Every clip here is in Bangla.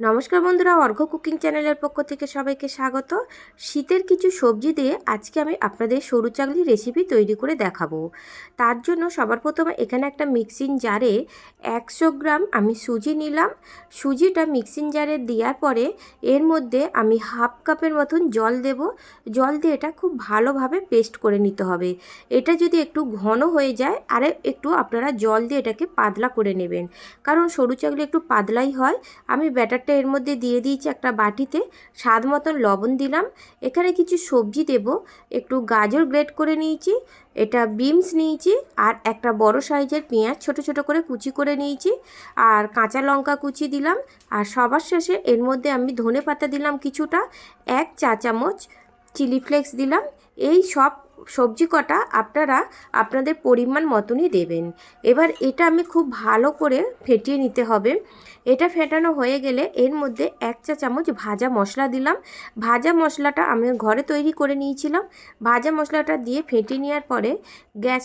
নমস্কার বন্ধুরা, অর্ঘ্য কুকিং চ্যানেলের পক্ষ থেকে সবাইকে স্বাগত। শীতের কিছু সবজি দিয়ে আজকে আমি আপনাদের সরু চাকলি রেসিপি তৈরি করে দেখাবো। তার জন্য সবার প্রথমে এখানে একটা মিক্সিং জারে 100 গ্রাম আমি সুজি নিলাম। সুজিটা মিক্সিং জারে দেওয়ার পরে এর মধ্যে আমি হাফ কাপের মতন জল দেব। জল দিয়ে এটা খুব ভালোভাবে পেস্ট করে নিতে হবে। এটা যদি একটু ঘন হয়ে যায় আর একটু আপনারা জল দিয়ে এটাকে পাতলা করে নেবেন, কারণ সরু চাকলি একটু পাতলাই হয়। আমি ব্যাটারটা এর মধ্যে দিয়ে দিয়েছি একটা বাটিতে, স্বাদ মতন লবণ দিলাম। এখানে কিছু সবজি দেব, একটু গাজর গ্রেট করে নিয়েছি, এটা বিনস নিয়েছি, আর একটা বড় সাইজের পেঁয়াজ ছোট ছোট করে কুচি করে নিয়েছি, আর কাঁচা লঙ্কা কুচি দিলাম। আর সবার শেষে এর মধ্যে আমি ধনে পাতা দিলাম কিছুটা, 1 চা চামচ চিলি ফ্লেক্স দিলাম। এই সব সবজি কটা আপনারা আপনাদের পরিমাণ মতনই দেবেন। এবার এটা আমি খুব ভালো করে ফেটিয়ে নিতে হবে। এটা ফেটানো হয়ে গেলে এর মধ্যে 1 চা চামচ ভাজা মশলা দিলাম। ভাজা মশলাটা আমি ঘরে তৈরি করে নিয়েছিলাম। ভাজা মশলাটা দিয়ে ফেটিয়ে নেওয়ার পরে গ্যাস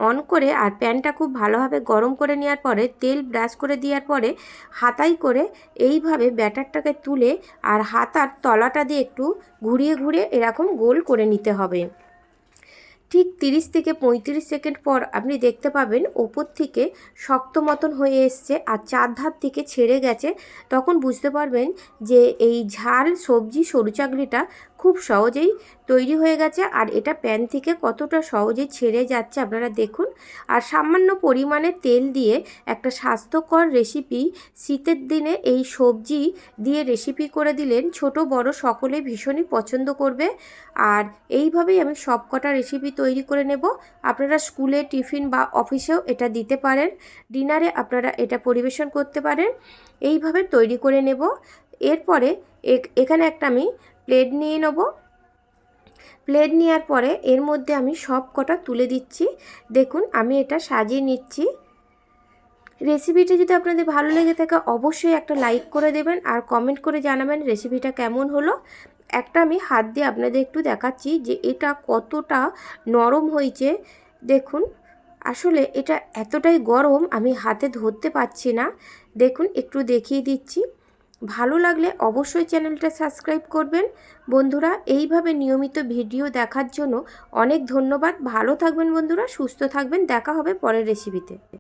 অন করে আর প্যানটা খুব ভালোভাবে গরম করে নেওয়ার পরে তেল ব্রাশ করে দেওয়ার পরে হাতায় করে এইভাবে ব্যাটারটাকে তুলে আর হাতার তলাটা দিয়ে একটু ঘুরিয়ে ঘুরিয়ে এরকম গোল করে নিতে হবে। ঠিক 30 থেকে 35 সেকেন্ড পর আপনি দেখতে পাবেন ওপর থেকে শক্ত মতন হয়ে এসছে আর চারধার থেকে ছেড়ে গেছে। তখন বুঝতে পারবেন যে এই ঝাল সবজি সরু চাকলিটা খুব সহজেই তৈরি হয়ে গেছে আর এটা প্যান থেকে কতটা সহজেই ছেড়ে যাচ্ছে আপনারা দেখুন। আর সামান্য পরিমাণে তেল দিয়ে একটা স্বাস্থ্যকর রেসিপি, শীতের দিনে এই সবজি দিয়ে রেসিপি করে দিলেন ছোট বড় সকলে ভীষণই পছন্দ করবে। আর এইভাবেই আমি সব কটা রেসিপি তৈরি করে নেব। আপনারা স্কুলে টিফিন বা অফিসেও এটা দিতে পারেন, ডিনারে আপনারা এটা পরিবেশন করতে পারেন। এইভাবে তৈরি করে নেব। এরপরে এখানে একটা আমি প্লেট নিয়ে নেব। প্লেট নেওয়ার পরে এর মধ্যে আমি সব কটা তুলে দিচ্ছি। দেখুন আমি এটা সাজিয়ে নিচ্ছি। রেসিপিটা যদি আপনাদের ভালো লেগে থাকে অবশ্যই একটা লাইক করে দেবেন আর কমেন্ট করে জানাবেন রেসিপিটা কেমন হলো। একটা আমি হাত দিয়ে আপনাদের একটু দেখাচ্ছি যে এটা কতটা নরম হয়েছে। দেখুন আসলে এটা এতটাই গরম আমি হাতে ধরতে পারছি না। দেখুন একটু দেখিয়ে দিচ্ছি। ভালো লাগলে অবশ্যই চ্যানেলটা সাবস্ক্রাইব করবেন। বন্ধুরা এইভাবে নিয়মিত ভিডিও দেখার জন্য অনেক ধন্যবাদ। ভালো থাকবেন বন্ধুরা, সুস্থ থাকবেন। দেখা হবে পরের রেসিপিতে।